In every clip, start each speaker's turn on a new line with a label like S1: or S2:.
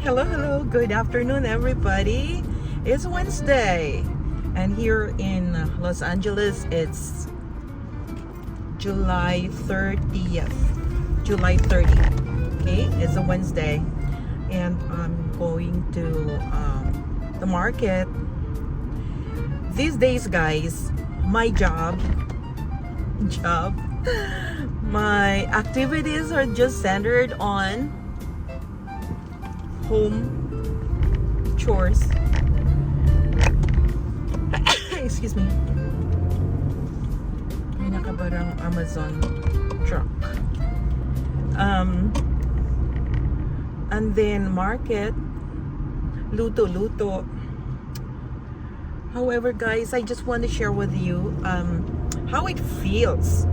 S1: Hello. Good afternoon, everybody. It's Wednesday, and here in Los Angeles, it's July 30th. July 30. Okay, it's a Wednesday, and I'm going to the market. These days, guys, my my activities are just centered on home chores. Excuse me. May nakabarang Amazon truck. And then market, luto. However, guys, I just want to share with you how it feels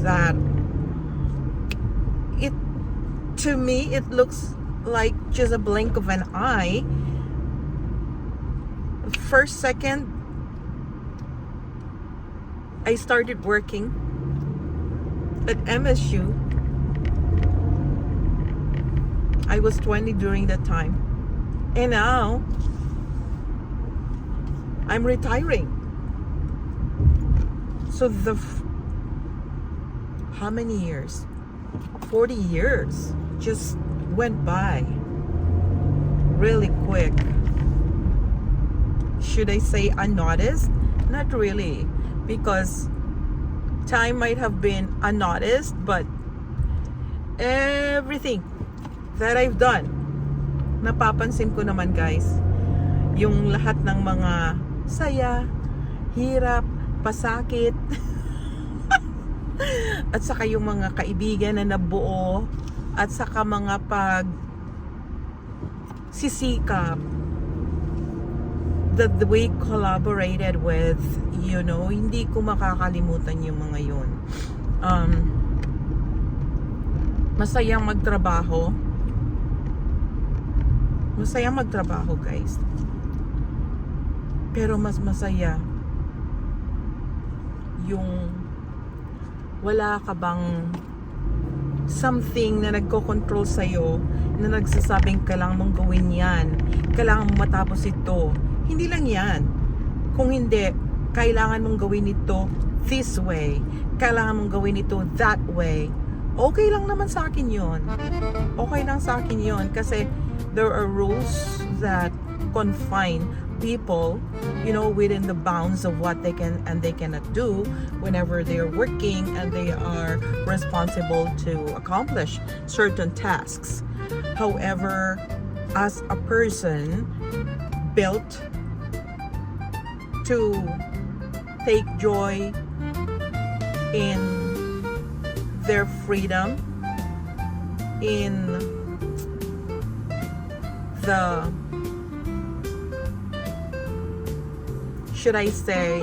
S1: that to me it looks like just a blink of an eye. First second I started working at MSU. I was 20 during that time, and now I'm retiring. So how many years? 40 years just went by really quick. Should I say unnoticed? Not really, because time might have been unnoticed, but everything that I've done, napapansin ko naman, guys. Yung lahat ng mga saya, hirap, pasakit at saka yung mga kaibigan na nabuo, at saka mga sisikap that we collaborated with, hindi ko makakalimutan yung mga yun. Masayang magtrabaho, guys, pero mas masaya yung wala ka bang something na nagko-control sa'yo, na nagsasabing kailangan mong gawin yan, kailangan mong matapos ito. Hindi lang yan. Kung hindi, kailangan mong gawin ito this way, kailangan mong gawin ito that way. Okay lang naman sa akin yun. Okay lang sa akin yun, kasi there are rules that confine people, within the bounds of what they can and they cannot do whenever they're working and they are responsible to accomplish certain tasks. However, as a person built to take joy in their freedom, in the, should I say,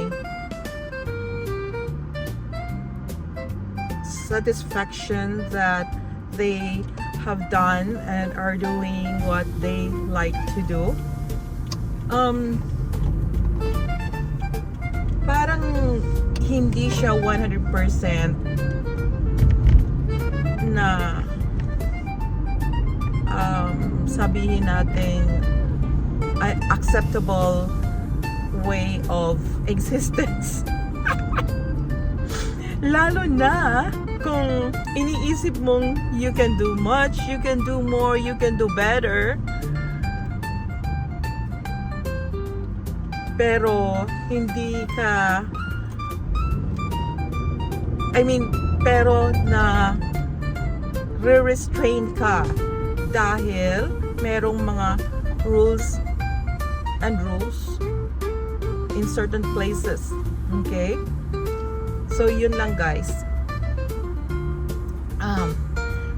S1: satisfaction that they have done and are doing what they like to do. Parang hindi siya 100% na sabihin natin acceptable way of existence. Lalo na kung iniisip mong you can do much, you can do more, you can do better, pero hindi ka, pero na re-restrain ka dahil merong mga rules in certain places. Okay? So yun lang, guys.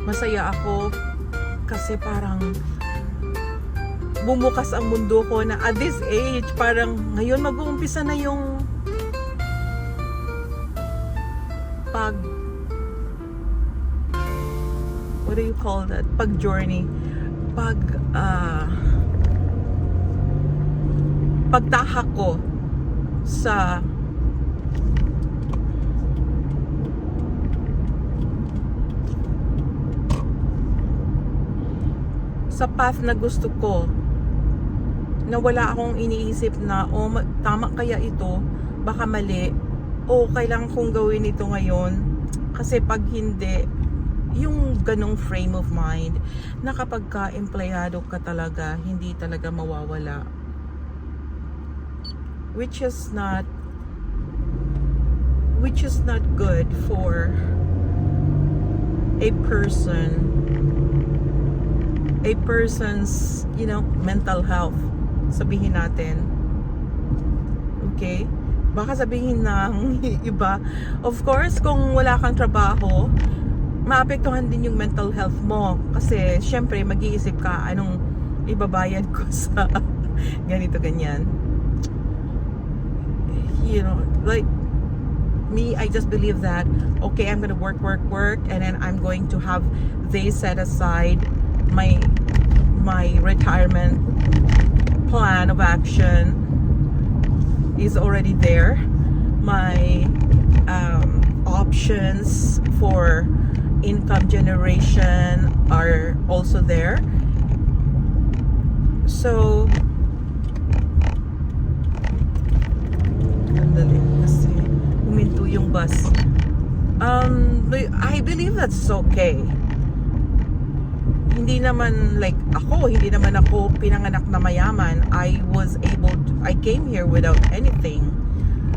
S1: Masaya ako kasi parang bumukas ang mundo ko na at this age, parang ngayon mag-uumpisa na yung what do you call that? Pag-journey. Pagtahak ko sa sa path na gusto ko, na wala akong iniisip na tama kaya ito, baka mali, o kailangan kong gawin ito ngayon. Kasi pag hindi, yung ganong frame of mind na kapag ka empleyado ka talaga, hindi talaga mawawala, which is not good for a person's mental health, sabihin natin. Okay, baka sabihin ng iba, of course kung wala kang trabaho, maapektuhan din yung mental health mo, kasi syempre mag-iisip ka, anong ibabayad ko sa ganito ganyan. Like me, I just believe that, okay, I'm gonna work, and then I'm going to have they set aside my retirement plan of action is already there. My options for income generation are also there. So kasi huminto yung bus. I believe that's okay. Hindi naman ako pinanganak na mayaman. I came here without anything.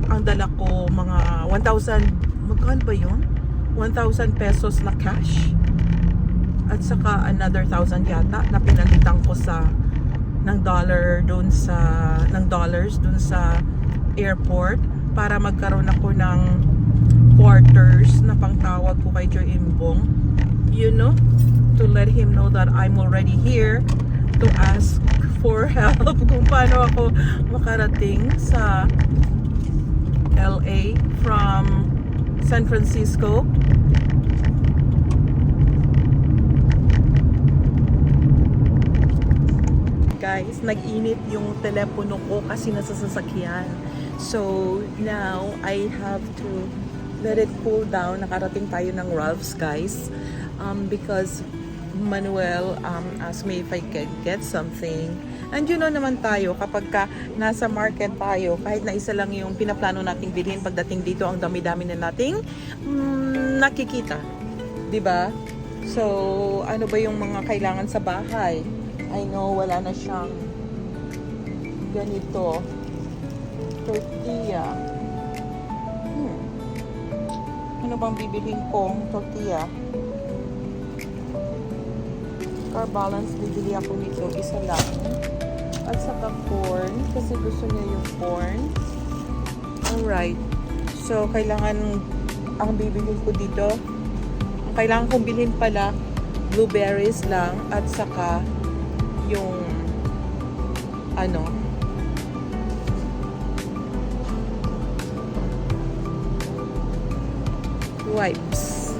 S1: Ang dala ko mga 1,000, magkano ba yun? 1,000 pesos na cash. At saka another 1,000 yata na pinalitan ko ng dollars dun sa airport para magkaroon ako ng quarters na pangtawag ko kay Joy Imbong, to let him know that I'm already here, to ask for help kung paano ako makarating sa LA from San Francisco. Guys, nag-init yung telepono ko kasi nasa sasakyan. So now I have to let it cool down. Nakarating tayo ng Ralph's, guys, because Manuel asked me if I can get something. And naman tayo, kapag nasa market tayo, kahit na isa lang yung pinaplano nating bilhin, pagdating dito ang dami-dami na nating nakikita, diba? So ano ba yung mga kailangan sa bahay? I know wala na siyang ganito, tortilla. Ano bang bibilhin kong tortilla? Car balance, bibili ako nito, isa lang. At saka corn, kasi gusto niya yung corn. Alright. So, kailangan, ang bibilhin ko dito, ang kailangan kong bilhin pala, blueberries lang, at saka yung, wipes.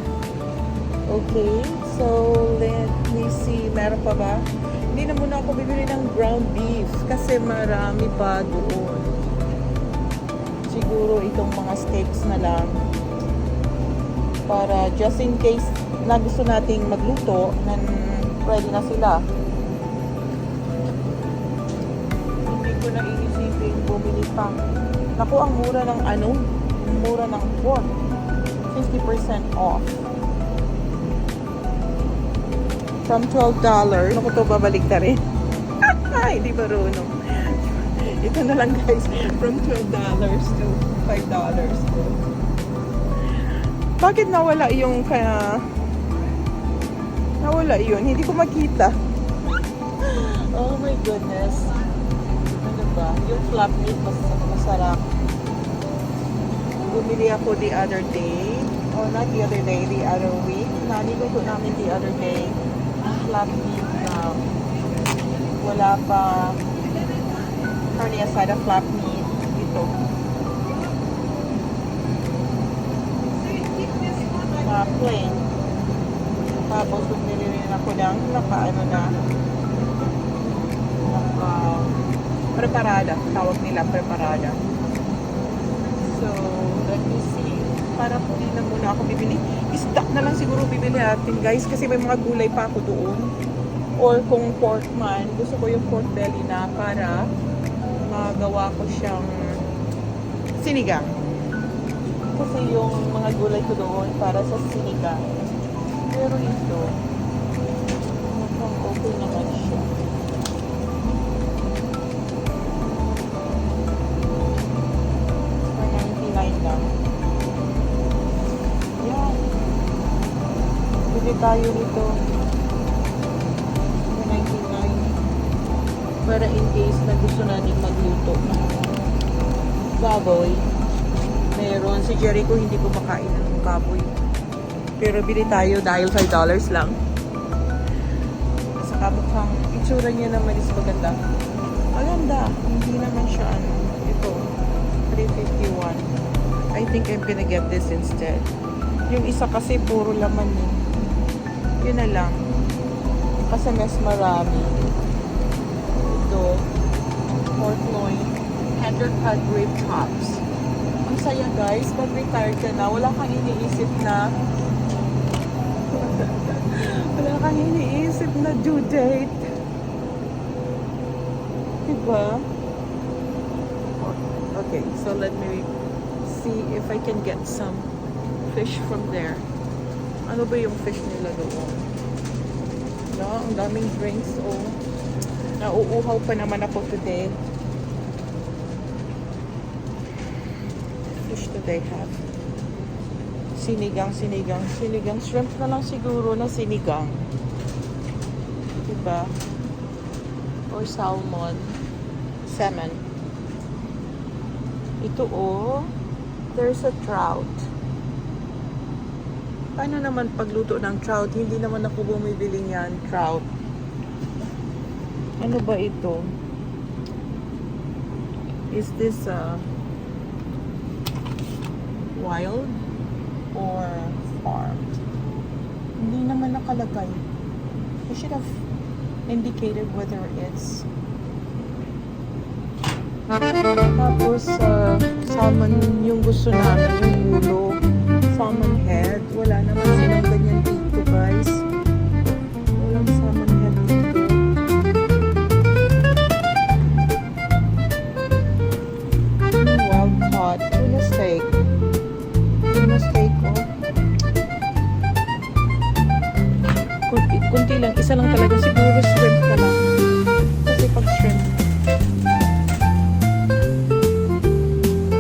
S1: Okay, so let me see, meron pa ba? Hindi na muna ako bibili ng ground beef kasi marami pa doon. Siguro itong mga steaks na lang para just in case na gusto nating magluto, ready na sila. Hindi ko na iisipin bumili pa. Naku, ang mura ng pork. 50% off. From $12. Naku, to babalik na rin. Ay, di ba marunong. Ito na lang, guys. From $12 to $5. Bakit nawala yung nawala yun? Hindi ko makita. Oh my goodness. Ano ba? Yung flap meat masarap. Bumili ako the other day. Oh, not the other day, the other week. Naniluto namin the other day. Ang flap meat na wala pa carne asada flap meat. Ito. Plain. Tapos bumili rin ako ng preparada. Tawag nila preparada. So, let me see. Para hindi na muna ako bibili. Isda na lang siguro bibili natin, guys. Kasi may mga gulay pa ako doon. Or kung pork man, gusto ko yung pork belly na para magawa ko siyang sinigang. Kasi yung mga gulay ko doon para sa sinigang. Pero ito, mukhang okay naman siya. For 99 lang. Yan. Bili tayo nito. For 99. Para in case na gusto natin magluto ng baboy. Meron. Si Jericho hindi kumakain ng baboy. Pero bili tayo dahil $5 lang. Saka mukhang itsura niya naman is maganda. Maganda. Hindi naman siya ano. Ito. $3.51. I think I'm gonna get this instead. Yung isa kasi puro laman yun. Yun na lang. Kasi mas marami. Ito. Pork loin. Undercut rib chops. Ang saya guys. Pag retired ka na, wala kang iniisip na wala kang iniisip na due date. Diba? Okay, so let me see if I can get some fish from there. Ano ba yung fish nila doon? No, ang daming drinks. Oh. Nauuhaw pa naman ako today. Fish do they have? Sinigang. Shrimp na lang siguro na sinigang. Diba? Or salmon. Salmon. Ito oh. There's a trout. Paano naman pagluto ng trout? Hindi naman ako bumibili niyan. Trout. Ano ba ito? Is this wild? Or farmed? Hindi naman nakalagay. I should have indicated whether it's tapos salmon yung gusto namin, yung ulo, salmon head. Wala naman silang ganyan dito guys. Walang salmon head dito. Wild caught tuna steak. Tuna steak oh. Kunti lang, isa lang talaga siguro shrimp ka lang. Kasi pag shrimp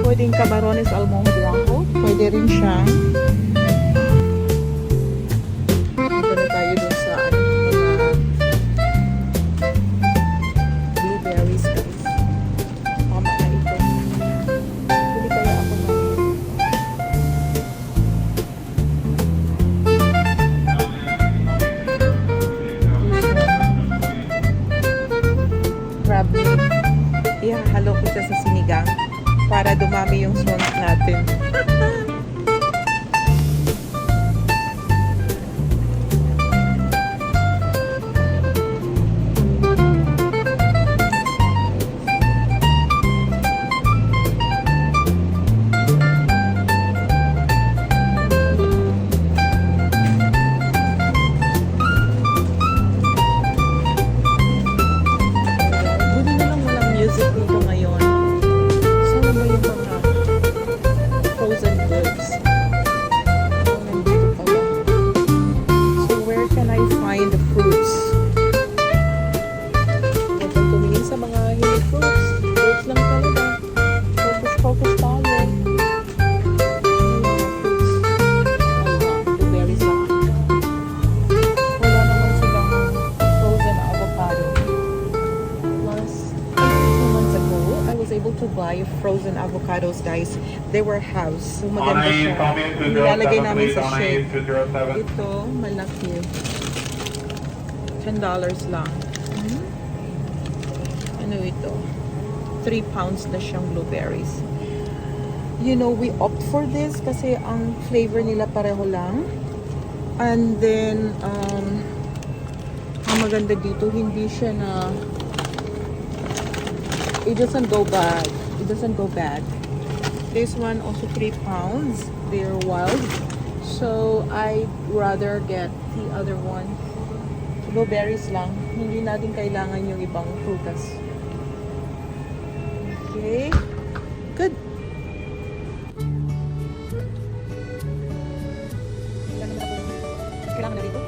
S1: pwedeng camarones almond blanco, pwede rin siya. Ito na tayo dun sa mga blueberries guys. Tama na ito. Pwede kaya ako na crab meat. Ihahalo ko siya sa sinigang para dumami yung swans natin. Buti na lang walang music dito ngayon. Sana ba yung mga frozen goods? Nandito pala. So where can I find the fruits? Huwag kang tumingin sa mga hindi fruits. Fruits lang talaga. Focus tayo. Blueberries lang. Wala naman silang frozen avocado. Plus, 2 months ago, I was able to buy frozen avocados, guys. They were house. So, maganda siya. Nilalagay namin sa shake. Ito, malaki. $10 lang. Ano ito? 3 pounds na siyang blueberries. You know, we opt for this kasi ang flavor nila pareho lang. And then, ang maganda dito, hindi siya na it doesn't go bad. It doesn't go bad. This one also 3 pounds. They're wild. So, I'd rather get the other one. Blueberries lang. Hindi natin kailangan yung ibang prutas. Okay. Good. Kailangan na dito.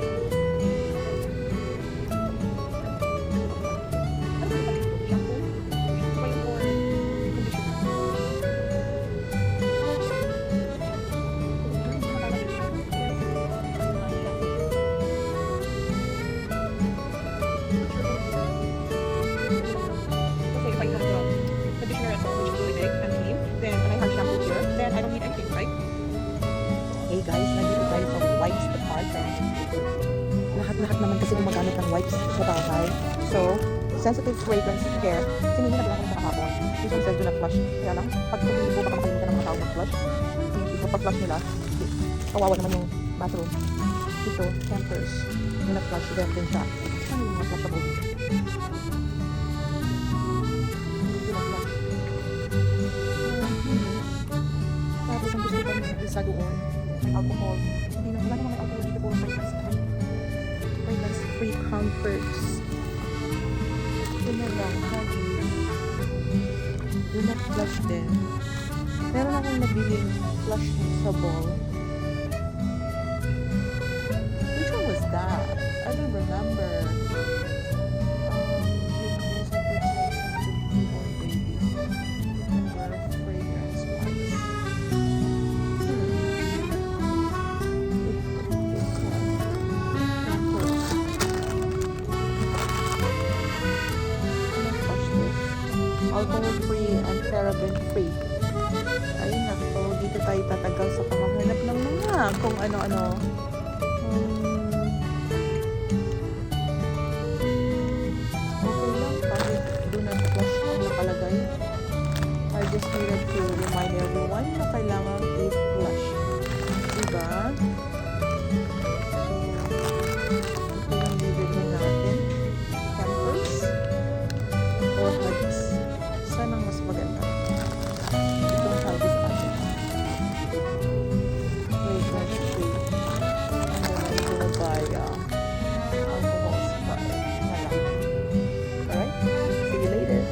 S1: Hey guys, nandito tayo sa wipes department. Lahat-lahat naman kasi gumagamit ng wipes sa bahay. So, sensitive fragrance care. Sinili na lang ako sa kahapon. This one says do not flush. Kaya lang, pag tumibo, baka makalimutan ng mga tao mag-flush. So, pag-flush nila, kawawa naman yung bathroom. Ito, Pampers. Do not flush. Then din siya. Saan yung mga flushable? Do not flush. Tapos, ang gusto ko isa doon. Alcohol. Hindi na, wala namang alcohol dito, puro fragrance free comforts. Yun na lang, do not flush din. Meron akong nabiling flush sa ball. Which one was that? I don't remember. Alcohol-free and paraben-free. Ayun na. So, dito tayo tatagal sa panghanap ng mga kung ano-ano. Okay lang. Kahit do not flush ang nakalagay. I just needed to remind everyone na kailangan i-flush. Diba? So, ito yung bibili natin. Pampers or Huggies. Saan ang mas maganda? Itong Huggies atin. Fragrance free. And then I'm gonna buy alcohol spray. Alright? See you later.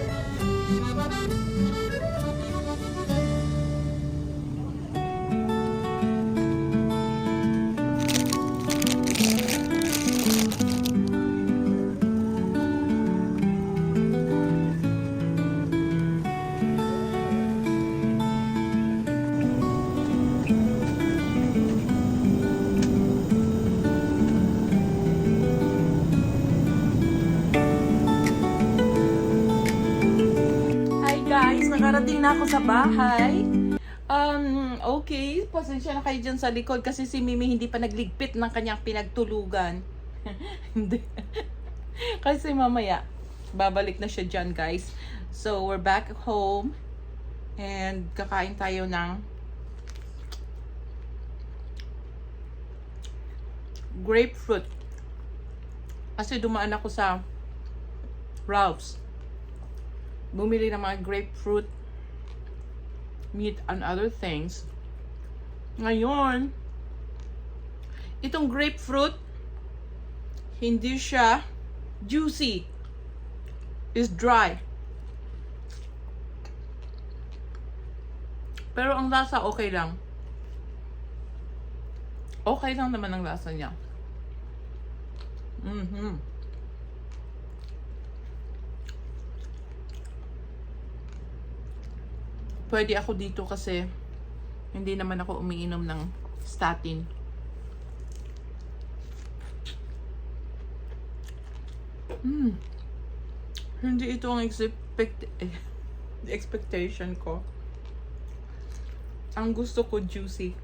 S1: Guys, nakarating na ako sa bahay. Okay, pasensya na kayo dyan sa likod kasi si Mimi hindi pa nagligpit ng kanyang pinagtulugan. Hindi. Kasi mamaya, babalik na siya dyan, guys. So, we're back home and kakain tayo ng grapefruit. Kasi dumaan ako sa Ralph's. Bumili ng mga grapefruit, meat, and other things. Ngayon, itong grapefruit, hindi siya juicy. It's dry. Pero ang lasa, okay lang. Okay lang naman ang lasa niya. Pwede ako dito kasi hindi naman ako umiinom ng statin. Hindi ito ang expectation ko. Ang gusto ko juicy.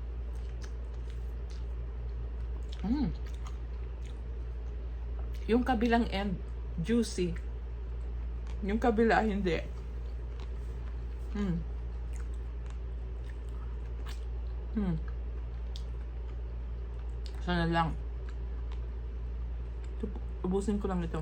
S1: Yung kabilang end juicy. Yung kabila hindi. Sana lang. Ubusin ko lang ito.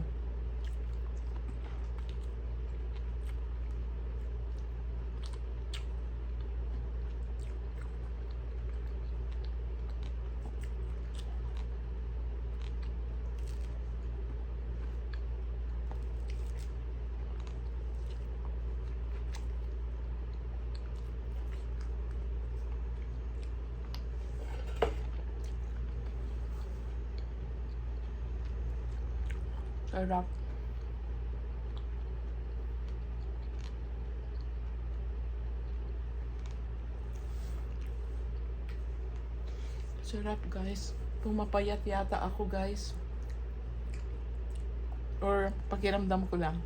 S1: Sarap. Sarap, guys. Pumapayat yata ako, guys. Or pakiramdam ko lang.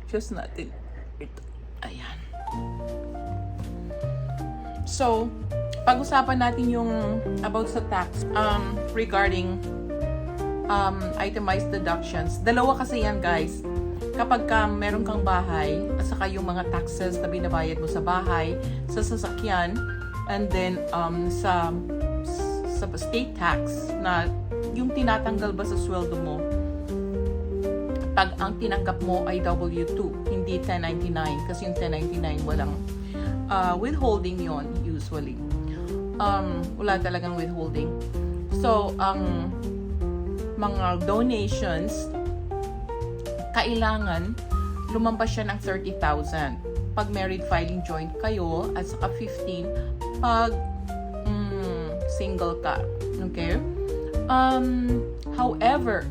S1: Just natin ito. Ayan. So, pag-usapan natin yung about sa tax regarding itemized deductions. Dalawa kasi yan, guys. Kapag meron kang bahay, at saka yung mga taxes na binabayad mo sa bahay, sa sasakyan, and then sa state tax na yung tinatanggal ba sa sweldo mo pag ang tinanggap mo ay W2, hindi 1099, kasi yung 1099 walang withholding yon usually. Wala talagang withholding. So, ang mga donations, kailangan lumampas siya ng 30,000 pag married filing joint kayo, at saka 15 pag single ka. Okay? However,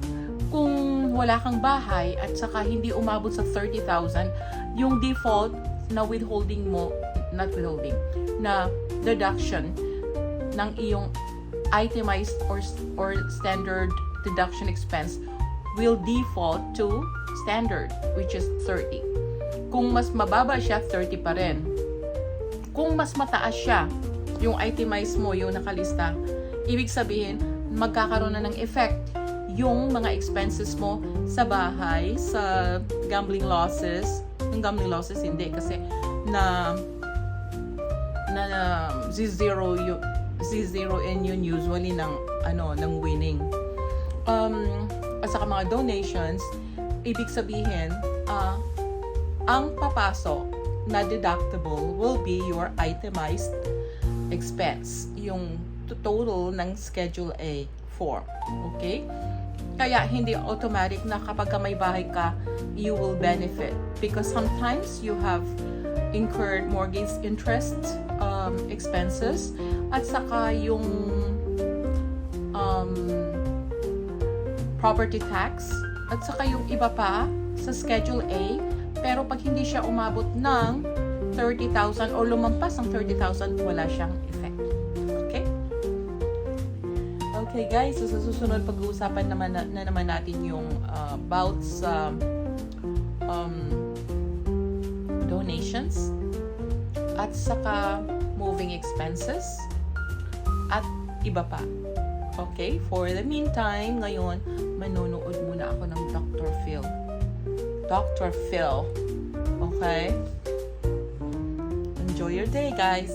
S1: kung wala kang bahay at saka hindi umabot sa 30,000, yung default na withholding mo, not withholding, na deduction ng iyong itemized or standard deduction expense will default to standard, which is 30. Kung mas mababa siya, 30 pa rin. Kung mas mataas siya, yung itemized mo, yung nakalista, ibig sabihin, magkakaroon na ng effect yung mga expenses mo sa bahay, sa gambling losses. Yung gambling losses, hindi. Kasi zero in yun usually ng winning. At saka mga donations, ibig sabihin, ang papasok na deductible will be your itemized expense, yung total ng Schedule A form. Okay? Kaya hindi automatic na kapag may bahay ka, you will benefit. Because sometimes you have incurred mortgage interest expenses, at saka yung property tax, at saka yung iba pa sa Schedule A, pero pag hindi siya umabot ng 30,000 o lumampas ng 30,000, wala siyang effect. Okay? Okay guys, so sa susunod pag-uusapan naman natin yung about sa donations, at saka moving expenses, at iba pa. Okay? For the meantime, ngayon, manonood muna ako ng Dr. Phil. Dr. Phil. Okay? Enjoy your day, guys.